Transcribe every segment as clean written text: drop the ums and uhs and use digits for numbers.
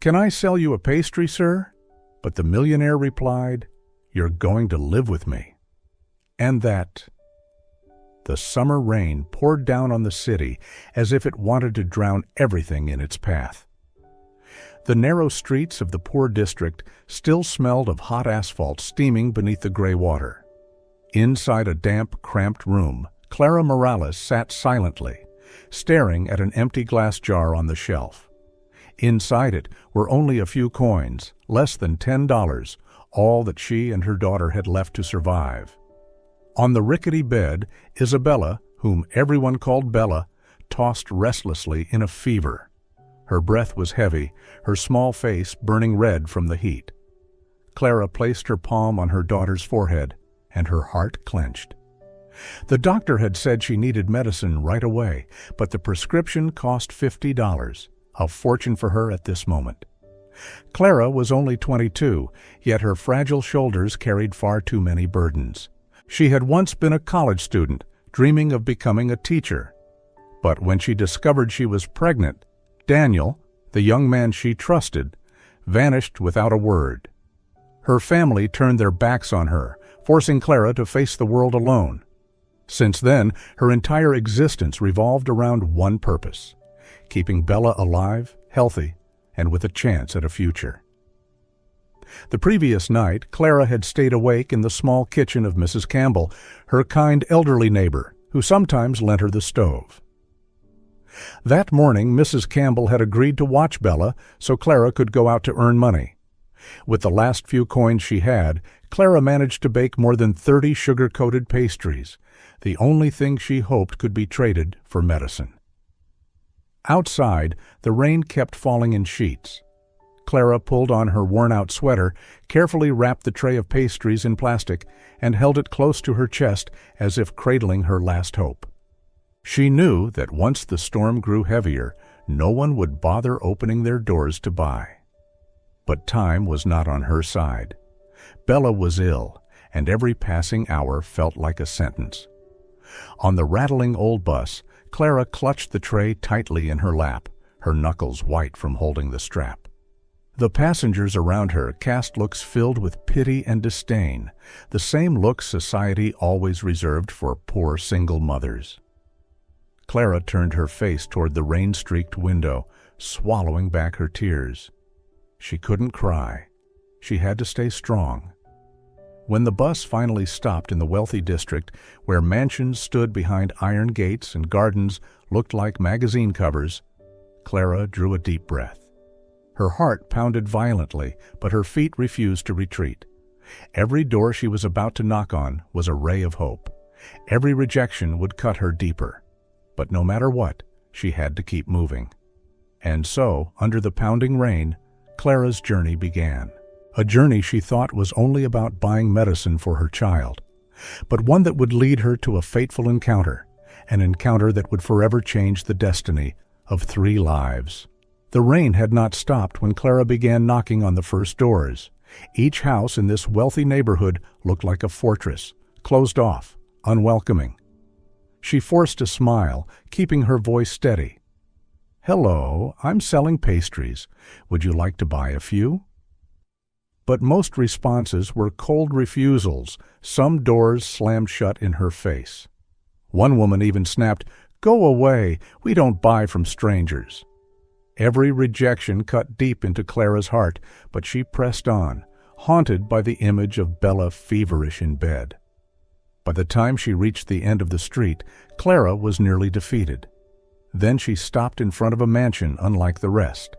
"Can I sell you a pastry, sir?" But the millionaire replied, "You're going to live with me." And that. The summer rain poured down on the city as if it wanted to drown everything in its path. The narrow streets of the poor district still smelled of hot asphalt steaming beneath the gray water. Inside a damp, cramped room, Clara Morales sat silently, staring at an empty glass jar on the shelf. Inside it were only a few coins, less than $10, all that she and her daughter had left to survive. On the rickety bed, Isabella, whom everyone called Bella, tossed restlessly in a fever. Her breath was heavy, her small face burning red from the heat. Clara placed her palm on her daughter's forehead, and her heart clenched. The doctor had said she needed medicine right away, but the prescription cost $50, a fortune for her at this moment. Clara was only 22, yet her fragile shoulders carried far too many burdens. She had once been a college student, dreaming of becoming a teacher. But when she discovered she was pregnant, Daniel, the young man she trusted, vanished without a word. Her family turned their backs on her, forcing Clara to face the world alone. Since then, her entire existence revolved around one purpose: keeping Bella alive, healthy, and with a chance at a future. The previous night, Clara had stayed awake in the small kitchen of Mrs. Campbell, her kind elderly neighbor, who sometimes lent her the stove. That morning, Mrs. Campbell had agreed to watch Bella so Clara could go out to earn money. With the last few coins she had, Clara managed to bake more than 30 sugar-coated pastries, the only thing she hoped could be traded for medicine. Outside, the rain kept falling in sheets. Clara pulled on her worn-out sweater, carefully wrapped the tray of pastries in plastic, and held it close to her chest as if cradling her last hope. She knew that once the storm grew heavier, no one would bother opening their doors to buy. But time was not on her side. Bella was ill, and every passing hour felt like a sentence. On the rattling old bus, Clara clutched the tray tightly in her lap, her knuckles white from holding the strap. The passengers around her cast looks filled with pity and disdain, the same looks society always reserved for poor single mothers. Clara turned her face toward the rain-streaked window, swallowing back her tears. She couldn't cry. She had to stay strong. When the bus finally stopped in the wealthy district, where mansions stood behind iron gates and gardens looked like magazine covers, Clara drew a deep breath. Her heart pounded violently, but her feet refused to retreat. Every door she was about to knock on was a ray of hope. Every rejection would cut her deeper. But no matter what, she had to keep moving. And so, under the pounding rain, Clara's journey began. A journey she thought was only about buying medicine for her child, but one that would lead her to a fateful encounter, an encounter that would forever change the destiny of 3 lives. The rain had not stopped when Clara began knocking on the first doors. Each house in this wealthy neighborhood looked like a fortress, closed off, unwelcoming. She forced a smile, keeping her voice steady. "Hello, I'm selling pastries. Would you like to buy a few?" But most responses were cold refusals. Some doors slammed shut in her face. One woman even snapped, "Go away, we don't buy from strangers." Every rejection cut deep into Clara's heart, but she pressed on, haunted by the image of Bella feverish in bed. By the time she reached the end of the street, Clara was nearly defeated. Then she stopped in front of a mansion unlike the rest.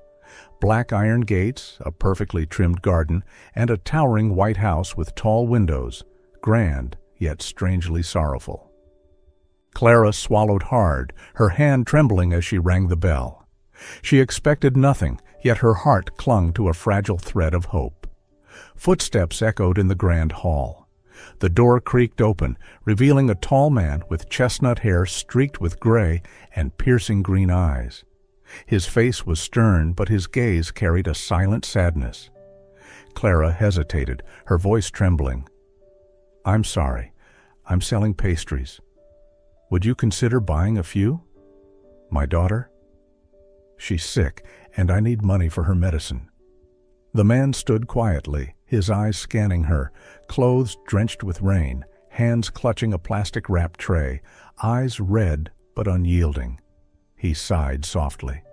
Black iron gates, a perfectly trimmed garden, and a towering white house with tall windows, grand yet strangely sorrowful. Clara swallowed hard, her hand trembling as she rang the bell. She expected nothing, yet her heart clung to a fragile thread of hope. Footsteps echoed in the grand hall. The door creaked open, revealing a tall man with chestnut hair streaked with gray and piercing green eyes. His face was stern, but his gaze carried a silent sadness. Clara hesitated, her voice trembling. "I'm sorry. I'm selling pastries. Would you consider buying a few? My daughter?" She's sick, and I need money for her medicine." The man stood quietly, his eyes scanning her, clothes drenched with rain, hands clutching a plastic-wrapped tray, eyes red but unyielding. He sighed softly.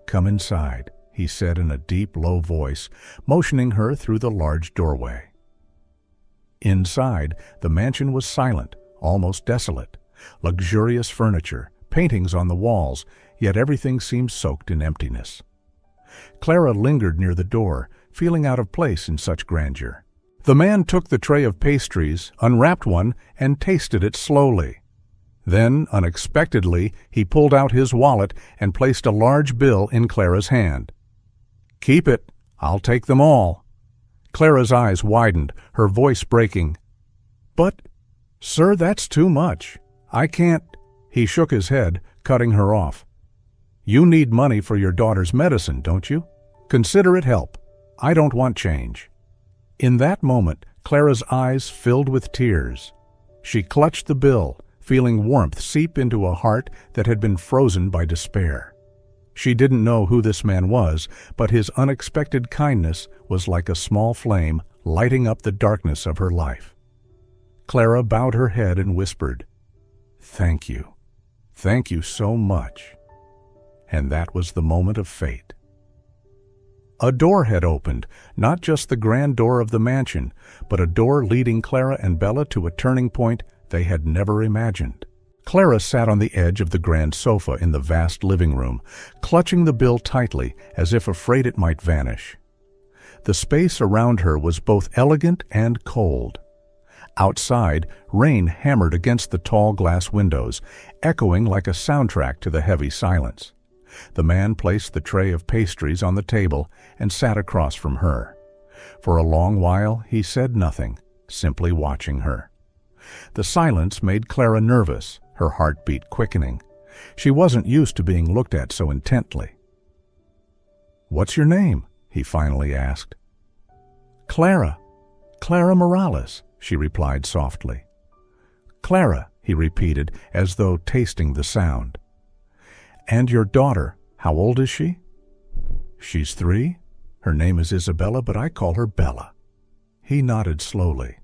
"Come inside," he said in a deep, low voice, motioning her through the large doorway. Inside, the mansion was silent, almost desolate. Luxurious furniture, paintings on the walls, yet everything seemed soaked in emptiness. Clara lingered near the door, feeling out of place in such grandeur. The man took the tray of pastries, unwrapped one, and tasted it slowly. Then, unexpectedly, he pulled out his wallet and placed a large bill in Clara's hand. "Keep it. I'll take them all." Clara's eyes widened, her voice breaking. "But, sir, that's too much. I can't—" He shook his head, cutting her off. "You need money for your daughter's medicine, don't you? Consider it help. I don't want change." In that moment, Clara's eyes filled with tears. She clutched the bill, feeling warmth seep into a heart that had been frozen by despair. She didn't know who this man was, but his unexpected kindness was like a small flame lighting up the darkness of her life. Clara bowed her head and whispered, "Thank you. Thank you so much." And that was the moment of fate. A door had opened, not just the grand door of the mansion, but a door leading Clara and Bella to a turning point they had never imagined. Clara sat on the edge of the grand sofa in the vast living room, clutching the bill tightly as if afraid it might vanish. The space around her was both elegant and cold. Outside, rain hammered against the tall glass windows, echoing like a soundtrack to the heavy silence. The man placed the tray of pastries on the table and sat across from her. For a long while he said nothing, simply watching her. The silence made Clara nervous, her heartbeat quickening. She wasn't used to being looked at so intently. "What's your name?" he finally asked. "Clara. Clara Morales," she replied softly. "Clara," he repeated, as though tasting the sound. "And your daughter, how old is she?" "She's 3. Her name is Isabella, but I call her Bella." He nodded slowly.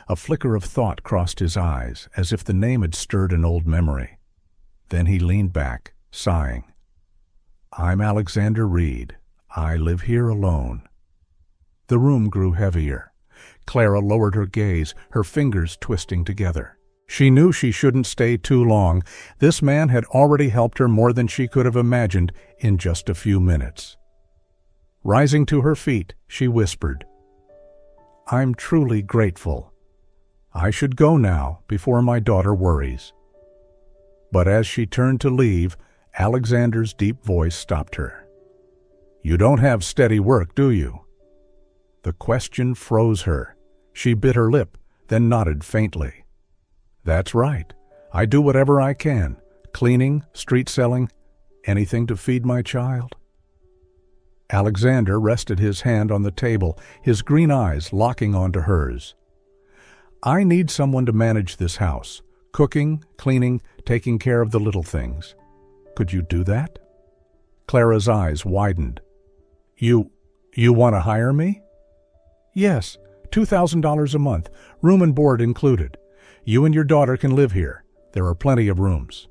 A flicker of thought crossed his eyes, as if the name had stirred an old memory. Then he leaned back, sighing. "I'm Alexander Reed. I live here alone." The room grew heavier. Clara lowered her gaze, her fingers twisting together. She knew she shouldn't stay too long. This man had already helped her more than she could have imagined in just a few minutes. Rising to her feet, she whispered, "I'm truly grateful. I should go now before my daughter worries." But as she turned to leave, Alexander's deep voice stopped her. "You don't have steady work, do you?" The question froze her. She bit her lip, then nodded faintly. "That's right. I do whatever I can. Cleaning, street selling, anything to feed my child." Alexander rested his hand on the table, his green eyes locking onto hers. "I need someone to manage this house. Cooking, cleaning, taking care of the little things. Could you do that?" Clara's eyes widened. You want to hire me?" "Yes, $2,000 a month, room and board included. You and your daughter can live here. There are plenty of rooms."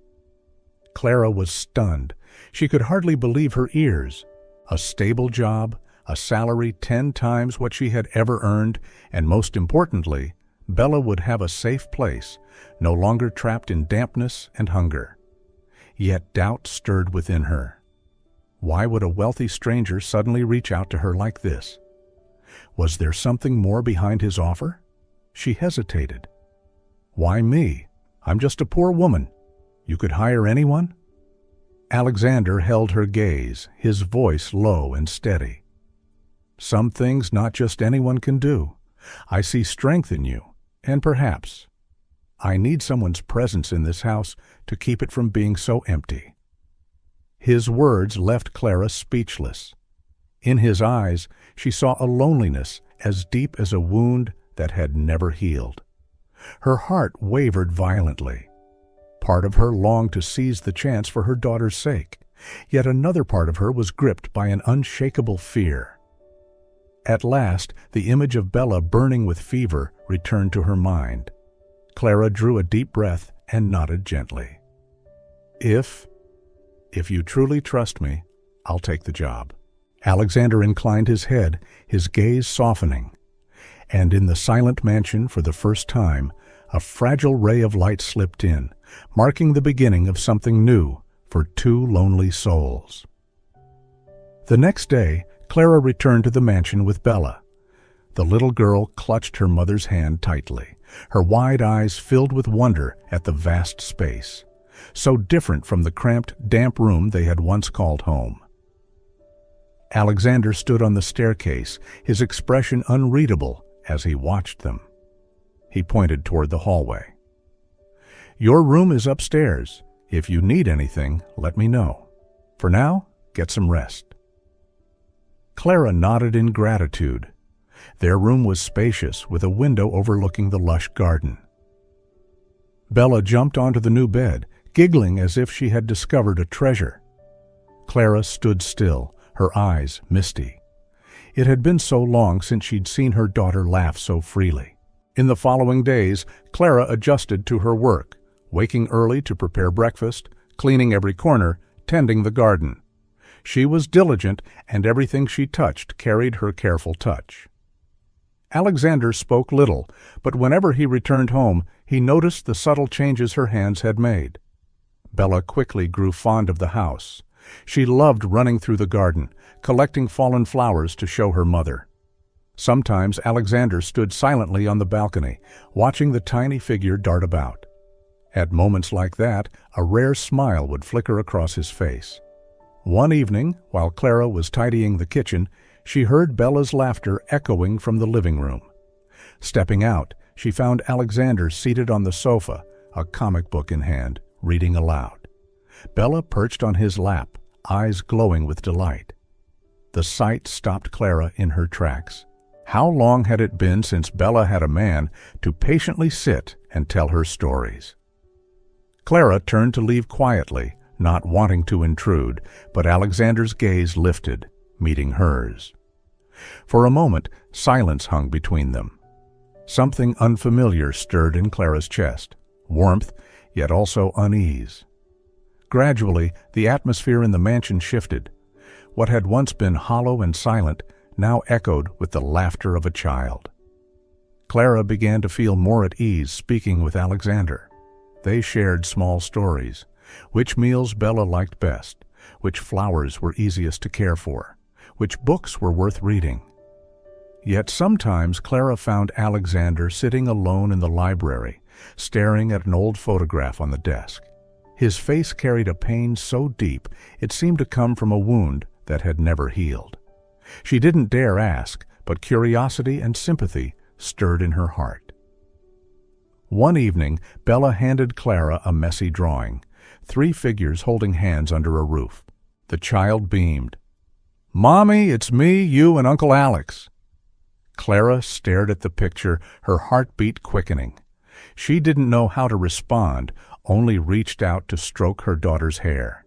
Clara was stunned. She could hardly believe her ears. A stable job, a salary 10 times what she had ever earned, and most importantly, Bella would have a safe place, no longer trapped in dampness and hunger. Yet doubt stirred within her. Why would a wealthy stranger suddenly reach out to her like this? Was there something more behind his offer? She hesitated. "Why me? I'm just a poor woman. You could hire anyone?" Alexander held her gaze, his voice low and steady. "Some things not just anyone can do. I see strength in you, and perhaps I need someone's presence in this house to keep it from being so empty." His words left Clara speechless. In his eyes, she saw a loneliness as deep as a wound that had never healed. Her heart wavered violently. Part of her longed to seize the chance for her daughter's sake. Yet another part of her was gripped by an unshakable fear. At last, the image of Bella burning with fever returned to her mind. Clara drew a deep breath and nodded gently. If you truly trust me, I'll take the job." Alexander inclined his head, his gaze softening. And in the silent mansion, for the first time, a fragile ray of light slipped in, marking the beginning of something new for two lonely souls. The next day, Clara returned to the mansion with Bella. The little girl clutched her mother's hand tightly, her wide eyes filled with wonder at the vast space, so different from the cramped, damp room they had once called home. Alexander stood on the staircase, his expression unreadable as he watched them. He pointed toward the hallway. "Your room is upstairs. If you need anything, let me know. For now, get some rest." Clara nodded in gratitude. Their room was spacious, with a window overlooking the lush garden. Bella jumped onto the new bed, giggling as if she had discovered a treasure. Clara stood still, her eyes misty. It had been so long since she'd seen her daughter laugh so freely. In the following days, Clara adjusted to her work, waking early to prepare breakfast, cleaning every corner, tending the garden. She was diligent, and everything she touched carried her careful touch. Alexander spoke little, but whenever he returned home, he noticed the subtle changes her hands had made. Bella quickly grew fond of the house. She loved running through the garden, collecting fallen flowers to show her mother. Sometimes Alexander stood silently on the balcony, watching the tiny figure dart about. At moments like that, a rare smile would flicker across his face. One evening, while Clara was tidying the kitchen, she heard Bella's laughter echoing from the living room. Stepping out, she found Alexander seated on the sofa, a comic book in hand, reading aloud. Bella perched on his lap, eyes glowing with delight. The sight stopped Clara in her tracks. How long had it been since Bella had a man to patiently sit and tell her stories? Clara turned to leave quietly, not wanting to intrude, but Alexander's gaze lifted, meeting hers. For a moment, silence hung between them. Something unfamiliar stirred in Clara's chest, warmth, yet also unease. Gradually, the atmosphere in the mansion shifted. What had once been hollow and silent now echoed with the laughter of a child. Clara began to feel more at ease speaking with Alexander. They shared small stories, which meals Bella liked best, which flowers were easiest to care for, which books were worth reading. Yet sometimes Clara found Alexander sitting alone in the library, staring at an old photograph on the desk. His face carried a pain so deep it seemed to come from a wound that had never healed. She didn't dare ask, but curiosity and sympathy stirred in her heart. One evening, Bella handed Clara a messy drawing, 3 figures holding hands under a roof. The child beamed. "Mommy, it's me, you, and Uncle Alex." Clara stared at the picture, her heartbeat quickening. She didn't know how to respond, only reached out to stroke her daughter's hair.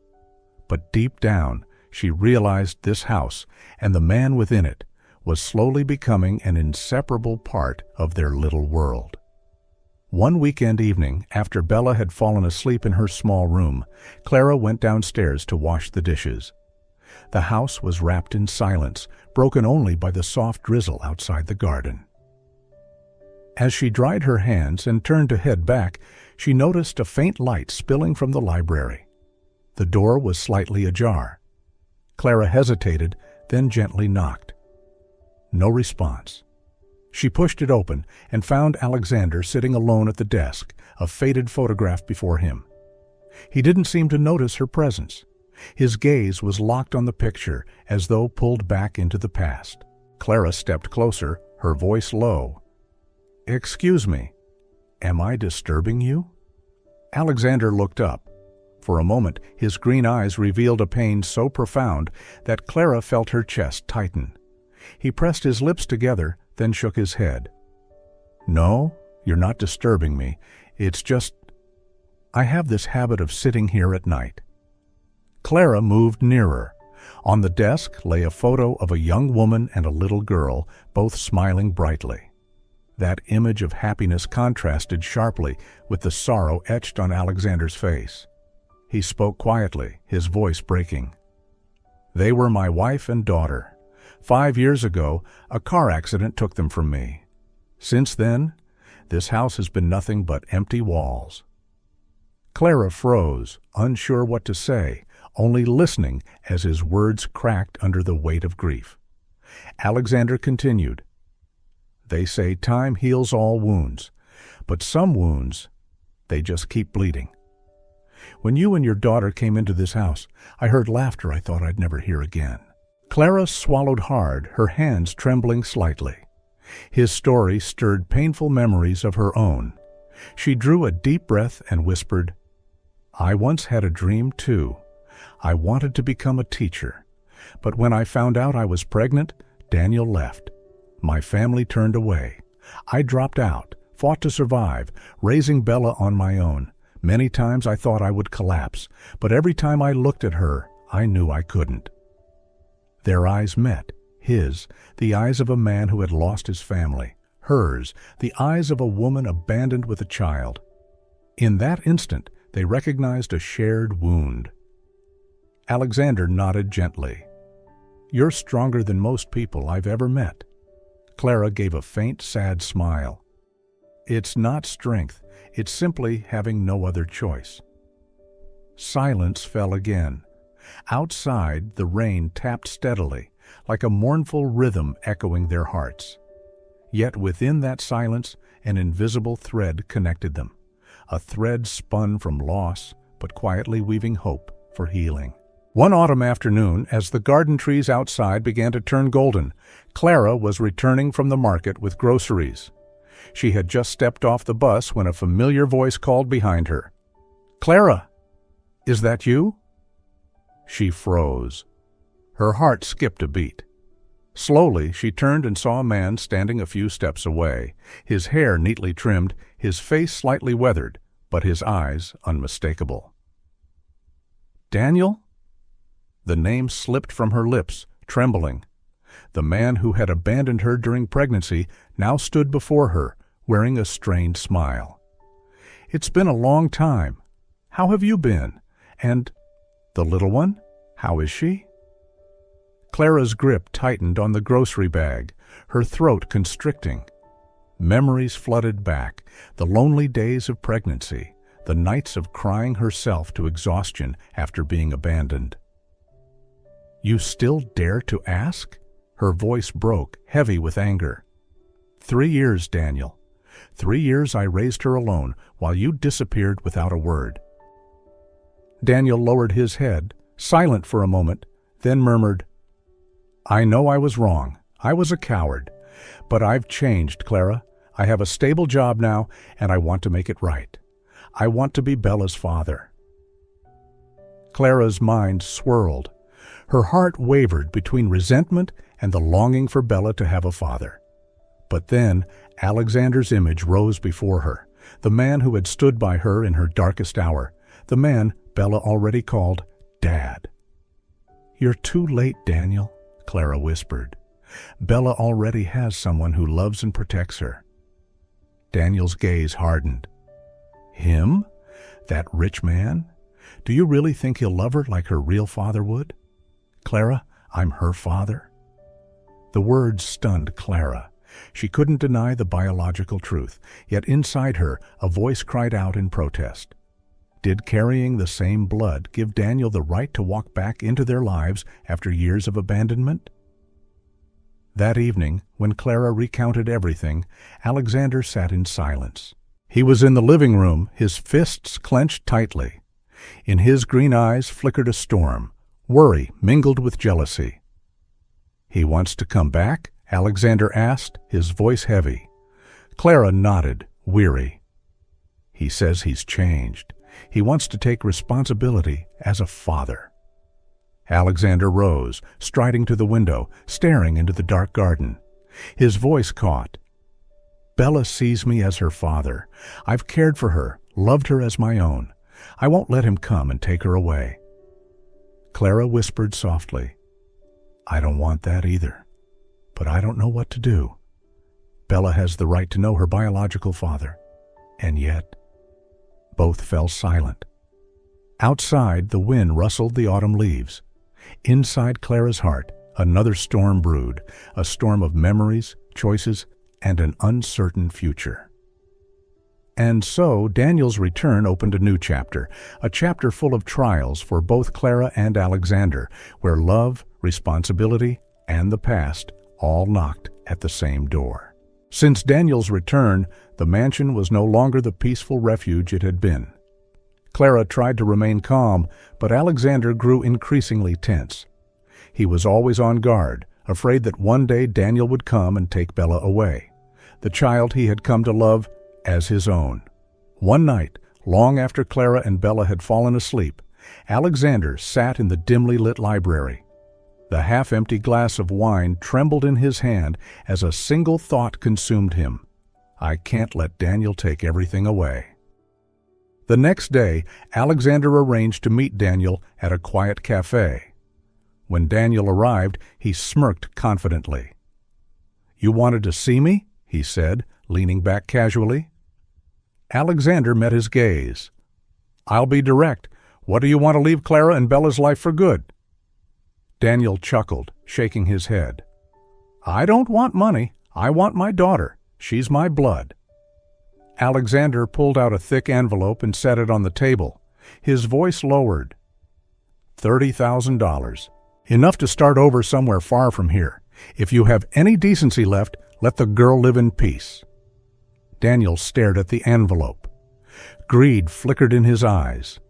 But deep down, she realized this house and the man within it was slowly becoming an inseparable part of their little world. One weekend evening, after Bella had fallen asleep in her small room, Clara went downstairs to wash the dishes. The house was wrapped in silence, broken only by the soft drizzle outside the garden. As she dried her hands and turned to head back, she noticed a faint light spilling from the library. The door was slightly ajar. Clara hesitated, then gently knocked. No response. She pushed it open and found Alexander sitting alone at the desk, a faded photograph before him. He didn't seem to notice her presence. His gaze was locked on the picture, as though pulled back into the past. Clara stepped closer, her voice low. "Excuse me, am I disturbing you?" Alexander looked up. For a moment, his green eyes revealed a pain so profound that Clara felt her chest tighten. He pressed his lips together, then shook his head. "No, you're not disturbing me. It's just, I have this habit of sitting here at night." Clara moved nearer. On the desk lay a photo of a young woman and a little girl, both smiling brightly. That image of happiness contrasted sharply with the sorrow etched on Alexander's face. He spoke quietly, his voice breaking. "They were my wife and daughter. 5 years ago, a car accident took them from me. Since then, this house has been nothing but empty walls." Clara froze, unsure what to say, only listening as his words cracked under the weight of grief. Alexander continued, "They say time heals all wounds, but some wounds, they just keep bleeding. When you and your daughter came into this house, I heard laughter I thought I'd never hear again." Clara swallowed hard, her hands trembling slightly. His story stirred painful memories of her own. She drew a deep breath and whispered, "I once had a dream too. I wanted to become a teacher. But when I found out I was pregnant, Daniel left. My family turned away. I dropped out, fought to survive, raising Bella on my own. Many times I thought I would collapse, but every time I looked at her, I knew I couldn't." Their eyes met, his, the eyes of a man who had lost his family, hers, the eyes of a woman abandoned with a child. In that instant, they recognized a shared wound. Alexander nodded gently. "You're stronger than most people I've ever met." Clara gave a faint, sad smile. "It's not strength, it's simply having no other choice." Silence fell again. Outside, the rain tapped steadily, like a mournful rhythm echoing their hearts. Yet within that silence, an invisible thread connected them, a thread spun from loss, but quietly weaving hope for healing. One autumn afternoon, as the garden trees outside began to turn golden, Clara was returning from the market with groceries. She had just stepped off the bus when a familiar voice called behind her. "Clara, is that you?" She froze. Her heart skipped a beat. Slowly, she turned and saw a man standing a few steps away, his hair neatly trimmed, his face slightly weathered, but his eyes unmistakable. "Daniel?" The name slipped from her lips, trembling. The man who had abandoned her during pregnancy now stood before her, wearing a strained smile. "It's been a long time. How have you been? And the little one? How is she?" Clara's grip tightened on the grocery bag, her throat constricting. Memories flooded back, the lonely days of pregnancy, the nights of crying herself to exhaustion after being abandoned. "You still dare to ask?" Her voice broke, heavy with anger. 3 years, Daniel. 3 years I raised her alone, while you disappeared without a word." Daniel lowered his head, silent for a moment, then murmured, "I know I was wrong. I was a coward. But I've changed, Clara. I have a stable job now, and I want to make it right. I want to be Bella's father." Clara's mind swirled. Her heart wavered between resentment and the longing for Bella to have a father. But then Alexander's image rose before her, the man who had stood by her in her darkest hour, the man Bella already called Dad. "You're too late, Daniel," Clara whispered. "Bella already has someone who loves and protects her." Daniel's gaze hardened. "Him? That rich man? Do you really think he'll love her like her real father would? Clara, I'm her father." The words stunned Clara. She couldn't deny the biological truth, yet inside her a voice cried out in protest. Did carrying the same blood give Daniel the right to walk back into their lives after years of abandonment? That evening, when Clara recounted everything, Alexander sat in silence. He was in the living room, his fists clenched tightly. In his green eyes flickered a storm, worry mingled with jealousy. "He wants to come back?" Alexander asked, his voice heavy. Clara nodded, weary. "He says he's changed. He wants to take responsibility as a father." Alexander rose, striding to the window, staring into the dark garden. His voice caught. "Bella sees me as her father. I've cared for her, loved her as my own. I won't let him come and take her away." Clara whispered softly, "I don't want that either, but I don't know what to do. Bella has the right to know her biological father, and yet..." Both fell silent. Outside, the wind rustled the autumn leaves. Inside Clara's heart, another storm brewed, a storm of memories, choices, and an uncertain future. And so, Daniel's return opened a new chapter, a chapter full of trials for both Clara and Alexander, where love, responsibility, and the past all knocked at the same door. Since Daniel's return, the mansion was no longer the peaceful refuge it had been. Clara tried to remain calm, but Alexander grew increasingly tense. He was always on guard, afraid that one day Daniel would come and take Bella away, the child he had come to love as his own. One night, long after Clara and Bella had fallen asleep, Alexander sat in the dimly lit library. The half-empty glass of wine trembled in his hand as a single thought consumed him. I can't let Daniel take everything away. The next day, Alexander arranged to meet Daniel at a quiet cafe. When Daniel arrived, he smirked confidently. "You wanted to see me?" he said, leaning back casually. Alexander met his gaze. "I'll be direct. What do you want to leave Clara and Bella's life for good?" Daniel chuckled, shaking his head. "I don't want money. I want my daughter. She's my blood." Alexander pulled out a thick envelope and set it on the table. His voice lowered. $30,000. Enough to start over somewhere far from here. If you have any decency left, let the girl live in peace. Daniel stared at the envelope. Greed flickered in his eyes.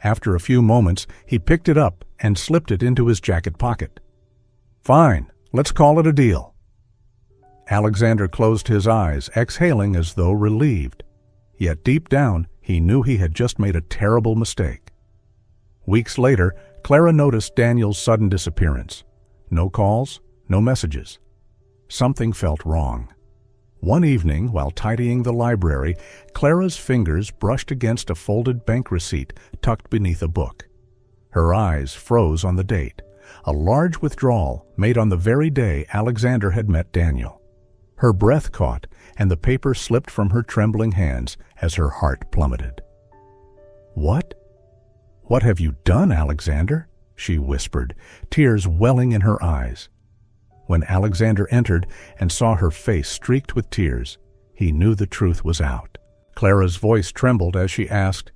After a few moments, he picked it up and slipped it into his jacket pocket. "Fine, let's call it a deal." Alexander closed his eyes, exhaling as though relieved. Yet deep down, he knew he had just made a terrible mistake. Weeks later, Clara noticed Daniel's sudden disappearance. No calls, no messages. Something felt wrong. One evening, while tidying the library, Clara's fingers brushed against a folded bank receipt tucked beneath a book. Her eyes froze on the date, a large withdrawal made on the very day Alexander had met Daniel. Her breath caught, and the paper slipped from her trembling hands as her heart plummeted. "What? What have you done, Alexander?" she whispered, tears welling in her eyes. When Alexander entered and saw her face streaked with tears, he knew the truth was out. Clara's voice trembled as she asked,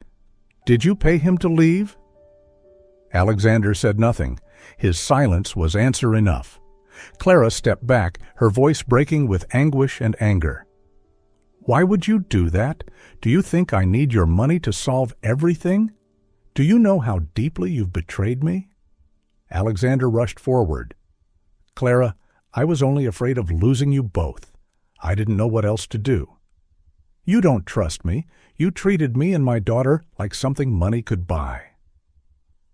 "Did you pay him to leave?" Alexander said nothing. His silence was answer enough. Clara stepped back, her voice breaking with anguish and anger. "Why would you do that? Do you think I need your money to solve everything? Do you know how deeply you've betrayed me?" Alexander rushed forward. "Clara, I was only afraid of losing you both. I didn't know what else to do. You don't trust me. You treated me and my daughter like something money could buy."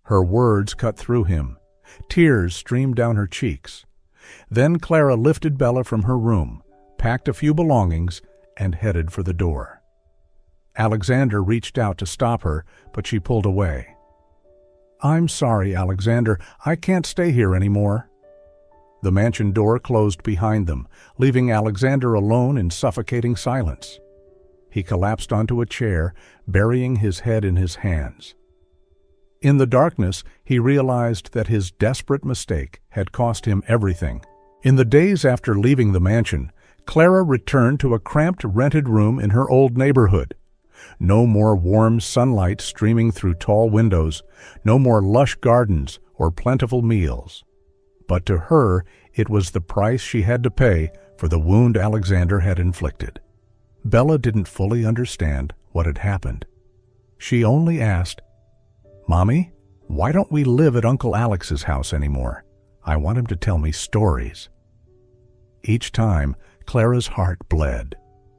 Her words cut through him. Tears streamed down her cheeks. Then Clara lifted Bella from her room, packed a few belongings, and headed for the door. Alexander reached out to stop her, but she pulled away. "I'm sorry, Alexander. I can't stay here anymore." The mansion door closed behind them, leaving Alexander alone in suffocating silence. He collapsed onto a chair, burying his head in his hands. In the darkness, he realized that his desperate mistake had cost him everything. In the days after leaving the mansion, Clara returned to a cramped rented room in her old neighborhood. No more warm sunlight streaming through tall windows, no more lush gardens or plentiful meals. But to her, it was the price she had to pay for the wound Alexander had inflicted. Bella didn't fully understand what had happened. She only asked, "Mommy, why don't we live at Uncle Alex's house anymore? I want him to tell me stories." Each time, Clara's heart bled.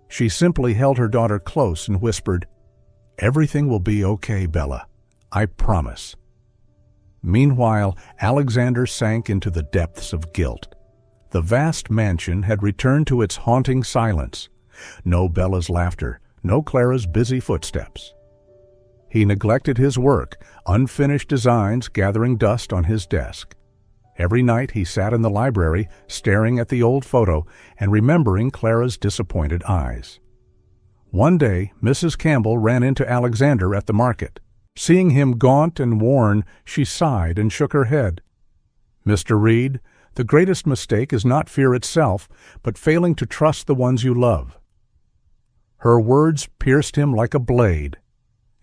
She simply held her daughter close and whispered, "Everything will be okay, Bella. I promise." Meanwhile, Alexander sank into the depths of guilt. The vast mansion had returned to its haunting silence. No Bella's laughter, no Clara's busy footsteps. He neglected his work, unfinished designs gathering dust on his desk. Every night he sat in the library, staring at the old photo and remembering Clara's disappointed eyes. One day, Mrs. Campbell ran into Alexander at the market. Seeing him gaunt and worn, she sighed and shook her head. "Mr. Reed, the greatest mistake is not fear itself, but failing to trust the ones you love." Her words pierced him like a blade.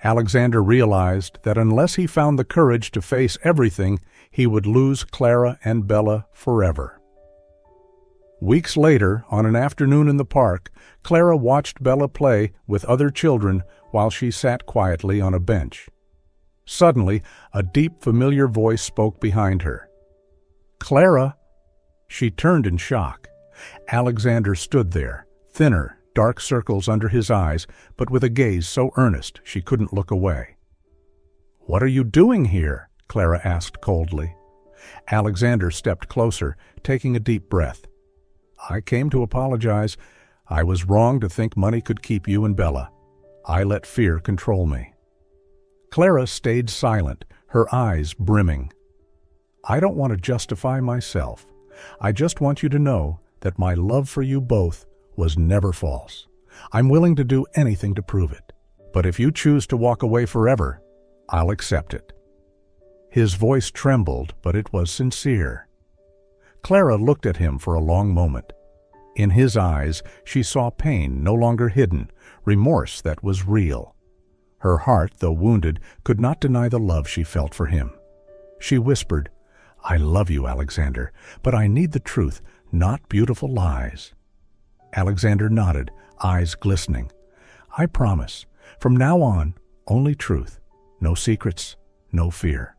Alexander realized that unless he found the courage to face everything, he would lose Clara and Bella forever. Weeks later, on an afternoon in the park, Clara watched Bella play with other children while she sat quietly on a bench. Suddenly, a deep, familiar voice spoke behind her. "Clara!" She turned in shock. Alexander stood there, thinner, dark circles under his eyes, but with a gaze so earnest she couldn't look away. "What are you doing here?" Clara asked coldly. Alexander stepped closer, taking a deep breath. "I came to apologize. I was wrong to think money could keep you and Bella. I let fear control me." Clara stayed silent, her eyes brimming. "I don't want to justify myself. I just want you to know that my love for you both was never false. I'm willing to do anything to prove it. But if you choose to walk away forever, I'll accept it." His voice trembled, but it was sincere. Clara looked at him for a long moment. In his eyes, she saw pain no longer hidden, remorse that was real. Her heart, though wounded, could not deny the love she felt for him. She whispered, "I love you, Alexander, but I need the truth, not beautiful lies." Alexander nodded, eyes glistening. "I promise. From now on, only truth. No secrets, no fear."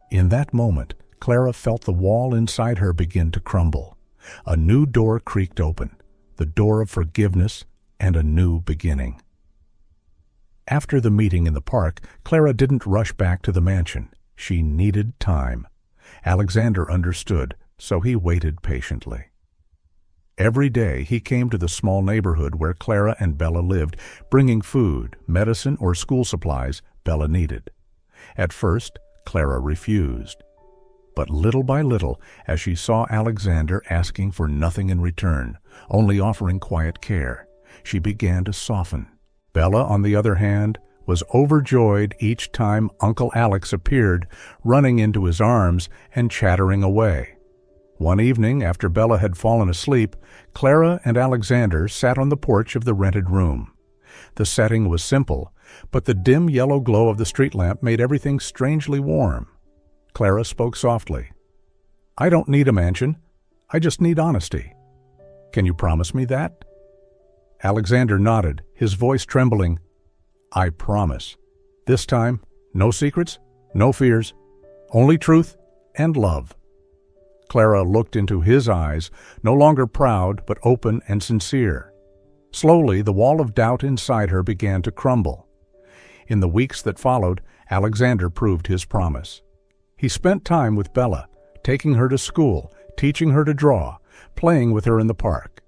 In that moment, Clara felt the wall inside her begin to crumble. A new door creaked open, the door of forgiveness and a new beginning. After the meeting in the park, Clara didn't rush back to the mansion. She needed time. Alexander understood, so he waited patiently. Every day he came to the small neighborhood where Clara and Bella lived, bringing food, medicine, or school supplies Bella needed. At first, Clara refused. But little by little, as she saw Alexander asking for nothing in return, only offering quiet care, she began to soften. Bella, on the other hand, was overjoyed each time Uncle Alex appeared, running into his arms and chattering away. One evening, after Bella had fallen asleep, Clara and Alexander sat on the porch of the rented room. The setting was simple, but the dim yellow glow of the street lamp made everything strangely warm. Clara spoke softly. "I don't need a mansion. I just need honesty. Can you promise me that?" Alexander nodded, his voice trembling. "I promise. This time, no secrets, no fears, only truth and love." Clara looked into his eyes, no longer proud but open and sincere. Slowly, the wall of doubt inside her began to crumble. In the weeks that followed, Alexander proved his promise. He spent time with Bella, taking her to school, teaching her to draw, playing with her in the park.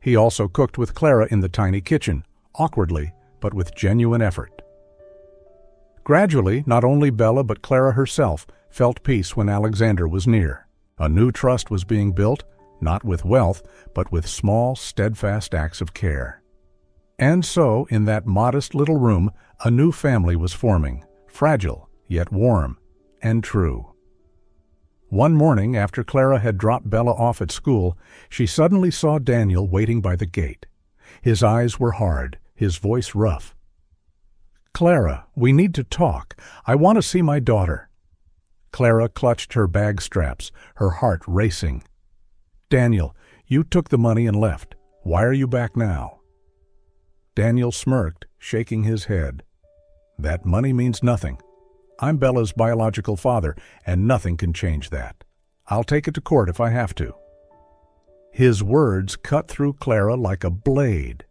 He also cooked with Clara in the tiny kitchen, awkwardly, but with genuine effort. Gradually, not only Bella but Clara herself felt peace when Alexander was near. A new trust was being built, not with wealth, but with small, steadfast acts of care. And so, in that modest little room, a new family was forming, fragile, yet warm, and true. One morning, after Clara had dropped Bella off at school, she suddenly saw Daniel waiting by the gate. His eyes were hard, his voice rough. "Clara, we need to talk. I want to see my daughter." Clara clutched her bag straps, her heart racing. "Daniel, you took the money and left. Why are you back now?" Daniel smirked, shaking his head. "That money means nothing. I'm Bella's biological father, and nothing can change that. I'll take it to court if I have to." His words cut through Clara like a blade.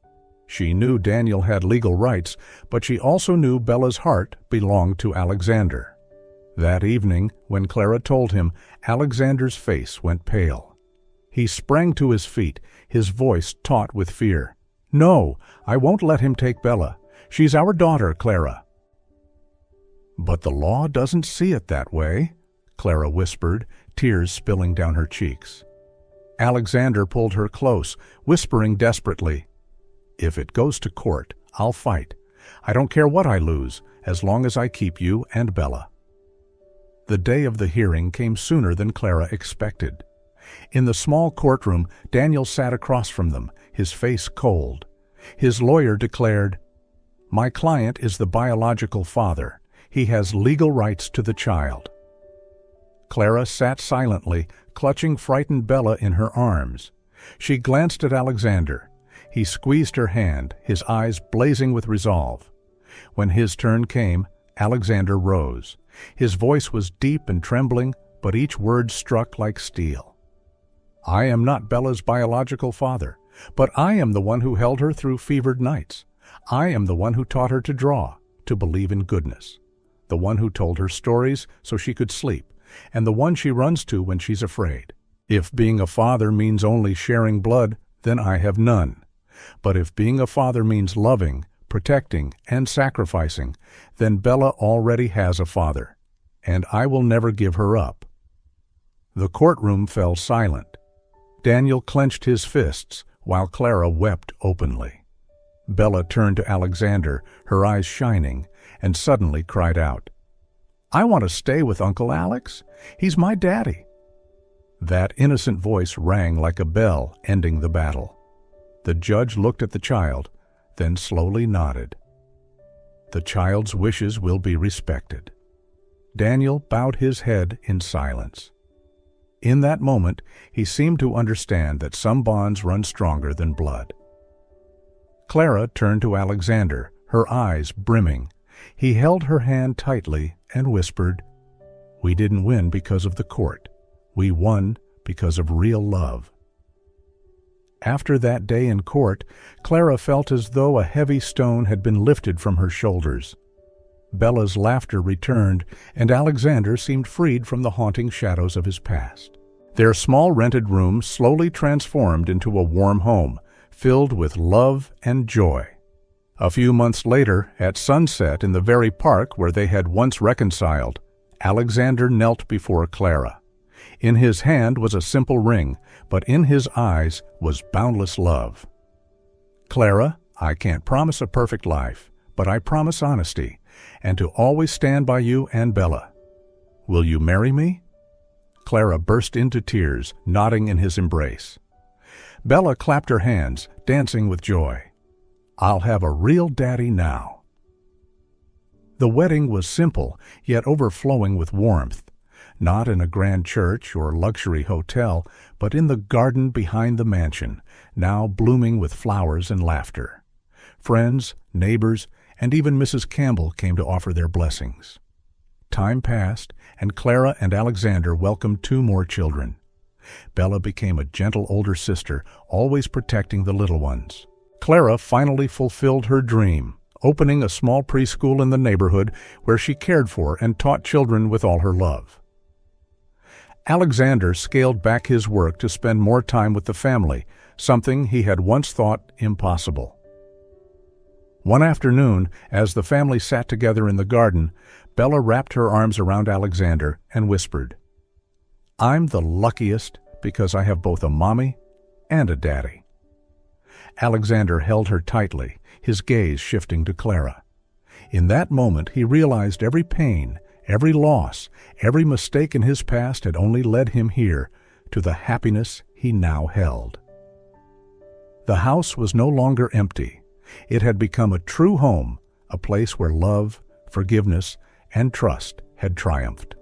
She knew Daniel had legal rights, but she also knew Bella's heart belonged to Alexander. That evening, when Clara told him, Alexander's face went pale. He sprang to his feet, his voice taut with fear. "No, I won't let him take Bella. She's our daughter, Clara. "But the law doesn't see it that way," Clara whispered, tears spilling down her cheeks. Alexander pulled her close, whispering desperately, "If it goes to court, I'll fight. I don't care what I lose, as long as I keep you and Bella." The day of the hearing came sooner than Clara expected. In the small courtroom, Daniel sat across from them, his face cold. His lawyer declared, "My client is the biological father. He has legal rights to the child." Clara sat silently, clutching frightened Bella in her arms. She glanced at Alexander. He squeezed her hand, his eyes blazing with resolve. When his turn came, Alexander rose. His voice was deep and trembling, but each word struck like steel. "I am not Bella's biological father, but I am the one who held her through fevered nights. I am the one who taught her to draw, to believe in goodness, the one who told her stories so she could sleep, and the one she runs to when she's afraid. If being a father means only sharing blood, then I have none. But if being a father means loving, protecting, and sacrificing, then Bella already has a father, and I will never give her up." The courtroom fell silent. Daniel clenched his fists, while Clara wept openly. Bella turned to Alexander, her eyes shining, and suddenly cried out, "I want to stay with Uncle Alex. He's my daddy." That innocent voice rang like a bell, ending the battle. The judge looked at the child, then slowly nodded. "The child's wishes will be respected." Daniel bowed his head in silence. In that moment, he seemed to understand that some bonds run stronger than blood. Clara turned to Alexander, her eyes brimming. He held her hand tightly and whispered, "We didn't win because of the court. We won because of real love." After that day in court, Clara felt as though a heavy stone had been lifted from her shoulders. Bella's laughter returned, and Alexander seemed freed from the haunting shadows of his past. Their small rented room slowly transformed into a warm home, filled with love and joy. A few months later, at sunset in the very park where they had once reconciled, Alexander knelt before Clara. In his hand was a simple ring, but in his eyes was boundless love. "Clara, I can't promise a perfect life, but I promise honesty, and to always stand by you and Bella. Will you marry me?" Clara burst into tears, nodding in his embrace. Bella clapped her hands, dancing with joy. "I'll have a real daddy now." The wedding was simple, yet overflowing with warmth. Not in a grand church or luxury hotel, but in the garden behind the mansion, now blooming with flowers and laughter. Friends, neighbors, and even Mrs. Campbell came to offer their blessings. Time passed, and Clara and Alexander welcomed 2 more children. Bella became a gentle older sister, always protecting the little ones. Clara finally fulfilled her dream, opening a small preschool in the neighborhood where she cared for and taught children with all her love. Alexander scaled back his work to spend more time with the family, something he had once thought impossible. One afternoon, as the family sat together in the garden, Bella wrapped her arms around Alexander and whispered, "I'm the luckiest because I have both a mommy and a daddy." Alexander held her tightly, his gaze shifting to Clara. In that moment, he realized every pain, every loss, every mistake in his past had only led him here, to the happiness he now held. The house was no longer empty. It had become a true home, a place where love, forgiveness, and trust had triumphed.